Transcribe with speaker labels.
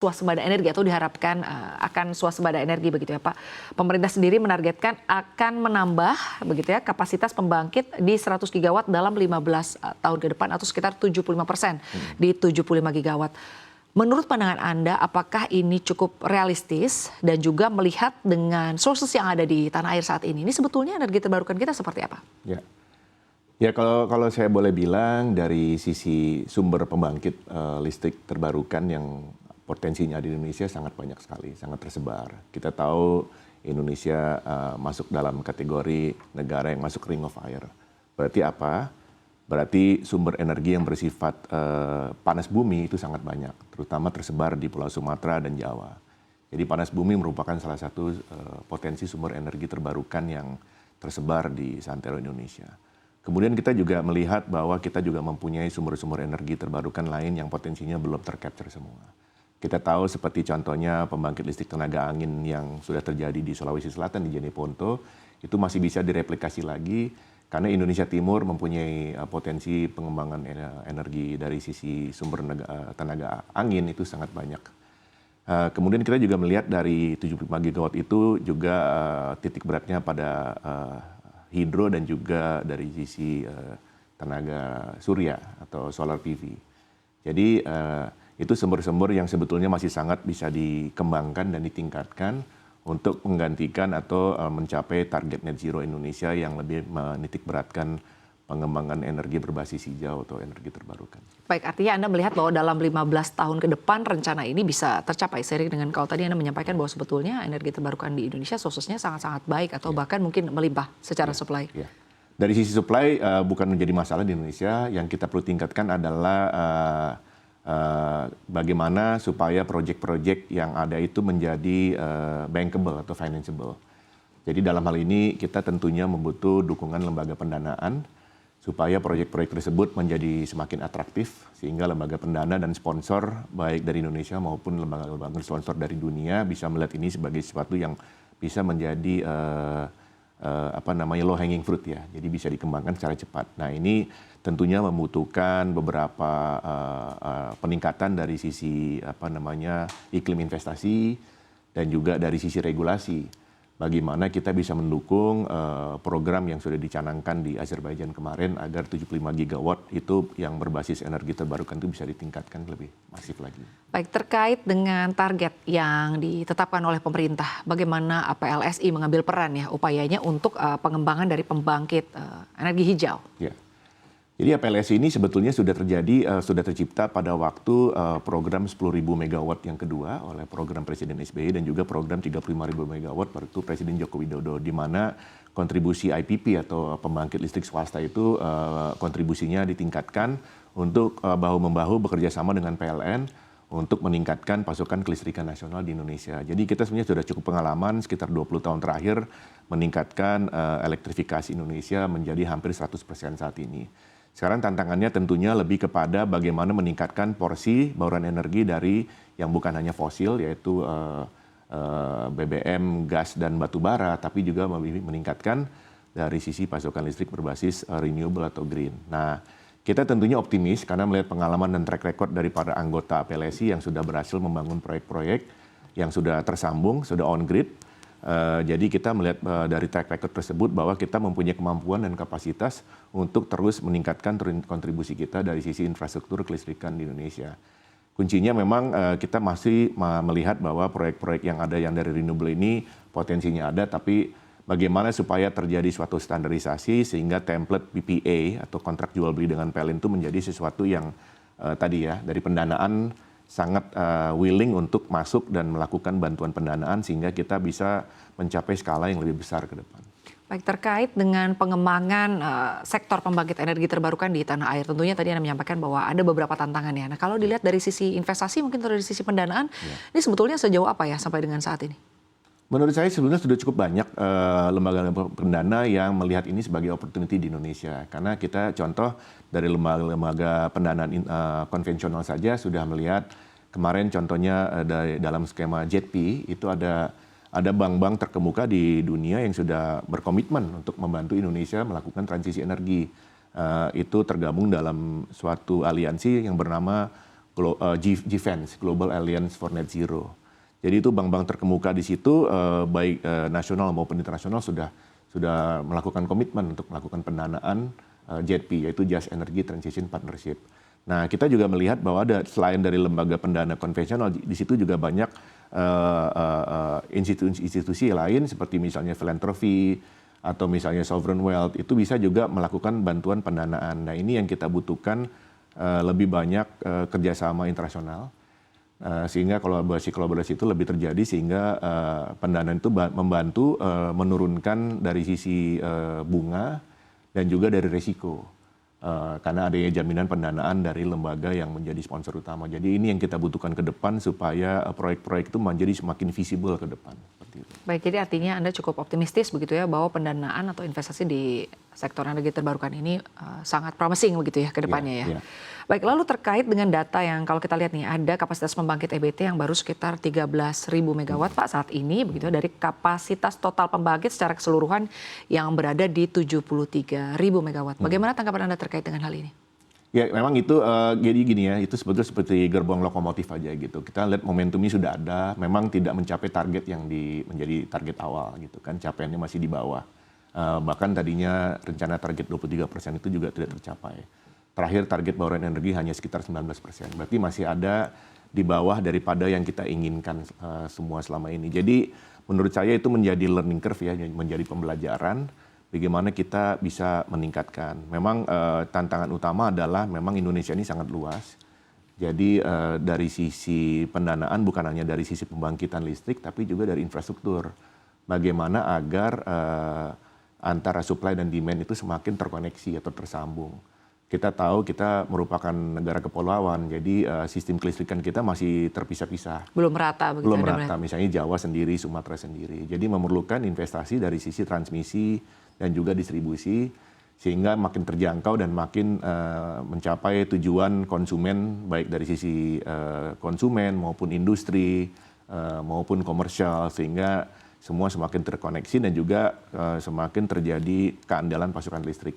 Speaker 1: swasembada energi atau diharapkan akan swasembada energi begitu ya Pak. Pemerintah sendiri menargetkan akan menambah begitu ya kapasitas pembangkit di 100 gigawatt dalam 15 tahun ke depan atau sekitar 75% di 75 gigawatt. Menurut pandangan Anda, apakah ini cukup realistis dan juga melihat dengan sources yang ada di tanah air saat ini sebetulnya energi terbarukan kita seperti apa?
Speaker 2: Ya kalau saya boleh bilang dari sisi sumber pembangkit listrik terbarukan yang potensinya di Indonesia sangat banyak sekali, sangat tersebar. Kita tahu Indonesia masuk dalam kategori negara yang masuk Ring of Fire. Berarti apa? Berarti sumber energi yang bersifat panas bumi itu sangat banyak, terutama tersebar di Pulau Sumatera dan Jawa. Jadi panas bumi merupakan salah satu potensi sumber energi terbarukan yang tersebar di santero Indonesia. Kemudian kita juga melihat bahwa kita juga mempunyai sumber-sumber energi terbarukan lain yang potensinya belum tercapture semua. Kita tahu seperti contohnya pembangkit listrik tenaga angin yang sudah terjadi di Sulawesi Selatan di Jeneponto, itu masih bisa direplikasi lagi karena Indonesia Timur mempunyai potensi pengembangan energi dari sisi sumber tenaga angin itu sangat banyak. Kemudian kita juga melihat dari 75 gigawatt itu juga titik beratnya pada hidro dan juga dari sisi tenaga surya atau solar PV. Jadi itu sumber-sumber yang sebetulnya masih sangat bisa dikembangkan dan ditingkatkan untuk menggantikan atau mencapai target net zero Indonesia yang lebih menitik beratkan pengembangan energi berbasis hijau atau energi terbarukan.
Speaker 1: Baik, artinya Anda melihat bahwa dalam 15 tahun ke depan rencana ini bisa tercapai seiring dengan kalau tadi Anda menyampaikan bahwa sebetulnya energi terbarukan di Indonesia sourcesnya sangat-sangat baik atau bahkan mungkin melimpah secara supply.
Speaker 2: Dari sisi supply bukan menjadi masalah di Indonesia, yang kita perlu tingkatkan adalah bagaimana supaya proyek-proyek yang ada itu menjadi bankable atau financeable. Jadi dalam hal ini kita tentunya membutuhkan dukungan lembaga pendanaan supaya proyek-proyek tersebut menjadi semakin atraktif sehingga lembaga pendana dan sponsor baik dari Indonesia maupun lembaga-lembaga sponsor dari dunia bisa melihat ini sebagai sesuatu yang bisa menjadi low hanging fruit ya. Jadi bisa dikembangkan secara cepat. Nah, ini tentunya membutuhkan beberapa peningkatan dari sisi iklim investasi dan juga dari sisi regulasi. Bagaimana kita bisa mendukung program yang sudah dicanangkan di Azerbaijan kemarin agar 75 gigawatt itu yang berbasis energi terbarukan itu bisa ditingkatkan lebih masif lagi.
Speaker 1: Baik, terkait dengan target yang ditetapkan oleh pemerintah, bagaimana PLSI mengambil peran ya upayanya untuk pengembangan dari pembangkit energi hijau?
Speaker 2: Ya. Jadi PLSI ini sebetulnya sudah tercipta pada waktu program 10.000 megawatt yang kedua oleh program Presiden SBY dan juga program 35.000 megawatt waktu Presiden Joko Widodo, di mana kontribusi IPP atau pembangkit listrik swasta itu kontribusinya ditingkatkan untuk bahu-membahu bekerja sama dengan PLN untuk meningkatkan pasokan kelistrikan nasional di Indonesia. Jadi kita sebenarnya sudah cukup pengalaman sekitar 20 tahun terakhir meningkatkan elektrifikasi Indonesia menjadi hampir 100% saat ini. Sekarang tantangannya tentunya lebih kepada bagaimana meningkatkan porsi bauran energi dari yang bukan hanya fosil yaitu BBM, gas dan batu bara, tapi juga meningkatkan dari sisi pasokan listrik berbasis renewable atau green. Nah, kita tentunya optimis karena melihat pengalaman dan track record dari para anggota PLSI yang sudah berhasil membangun proyek-proyek yang sudah tersambung, sudah on grid. Jadi kita melihat dari track record tersebut bahwa kita mempunyai kemampuan dan kapasitas untuk terus meningkatkan kontribusi kita dari sisi infrastruktur kelistrikan di Indonesia. Kuncinya memang kita masih melihat bahwa proyek-proyek yang ada yang dari renewable ini potensinya ada, tapi bagaimana supaya terjadi suatu standarisasi sehingga template PPA atau kontrak jual beli dengan PLN itu menjadi sesuatu yang tadi ya dari pendanaan sangat willing untuk masuk dan melakukan bantuan pendanaan sehingga kita bisa mencapai skala yang lebih besar ke depan.
Speaker 1: Baik, terkait dengan pengembangan sektor pembangkit energi terbarukan di tanah air, tentunya tadi Anda menyampaikan bahwa ada beberapa tantangan ya. Nah, kalau dilihat dari sisi investasi mungkin atau dari sisi pendanaan, ini sebetulnya sejauh apa ya sampai dengan saat ini?
Speaker 2: Menurut saya sebenarnya sudah cukup banyak lembaga pendana yang melihat ini sebagai opportunity di Indonesia. Karena kita contoh dari lembaga pendanaan konvensional saja sudah melihat kemarin contohnya dalam skema JETP itu ada bank-bank terkemuka di dunia yang sudah berkomitmen untuk membantu Indonesia melakukan transisi energi. Itu tergabung dalam suatu aliansi yang bernama GFANZ, Global Alliance for Net Zero. Jadi itu bank-bank terkemuka di situ, baik nasional maupun internasional sudah melakukan komitmen untuk melakukan pendanaan JETP, yaitu Just Energy Transition Partnership. Nah, kita juga melihat bahwa ada selain dari lembaga pendana konvensional, di situ juga banyak institusi lain seperti misalnya filantropi atau misalnya sovereign wealth, itu bisa juga melakukan bantuan pendanaan. Nah, ini yang kita butuhkan lebih banyak kerjasama internasional, sehingga kolaborasi itu lebih terjadi, sehingga pendanaan itu membantu menurunkan dari sisi bunga dan juga dari risiko. Karena adanya jaminan pendanaan dari lembaga yang menjadi sponsor utama. Jadi ini yang kita butuhkan ke depan supaya proyek-proyek itu menjadi semakin visible ke depan. Seperti itu.
Speaker 1: Baik, jadi artinya Anda cukup optimistis begitu ya bahwa pendanaan atau investasi di sektor energi terbarukan ini sangat promising begitu ya ke depannya ya. Baik, lalu terkait dengan data yang kalau kita lihat nih, ada kapasitas pembangkit EBT yang baru sekitar 13.000 megawatt Pak saat ini begitu dari kapasitas total pembangkit secara keseluruhan yang berada di 73.000 megawatt. Bagaimana tanggapan Anda terkait dengan hal ini?
Speaker 2: Ya, memang itu jadi gini ya, itu sebetulnya seperti gerbong lokomotif aja gitu. Kita lihat momentumnya sudah ada, memang tidak mencapai target yang menjadi target awal gitu kan, capaiannya masih di bawah. Bahkan tadinya rencana target 23% itu juga tidak tercapai. Terakhir target bauran energi hanya sekitar 19%. Berarti masih ada di bawah daripada yang kita inginkan semua selama ini. Jadi menurut saya itu menjadi learning curve ya, menjadi pembelajaran bagaimana kita bisa meningkatkan. Memang tantangan utama adalah memang Indonesia ini sangat luas. Jadi dari sisi pendanaan bukan hanya dari sisi pembangkitan listrik, tapi juga dari infrastruktur. Bagaimana agar antara supply dan demand itu semakin terkoneksi atau tersambung. Kita tahu kita merupakan negara kepulauan, jadi sistem kelistrikan kita masih terpisah-pisah.
Speaker 1: Belum rata begitu.
Speaker 2: Belum rata, misalnya Jawa sendiri, Sumatera sendiri. Jadi memerlukan investasi dari sisi transmisi dan juga distribusi, sehingga makin terjangkau dan makin mencapai tujuan konsumen, baik dari sisi konsumen maupun industri maupun komersial, sehingga semua semakin terkoneksi dan juga semakin terjadi keandalan pasokan listrik.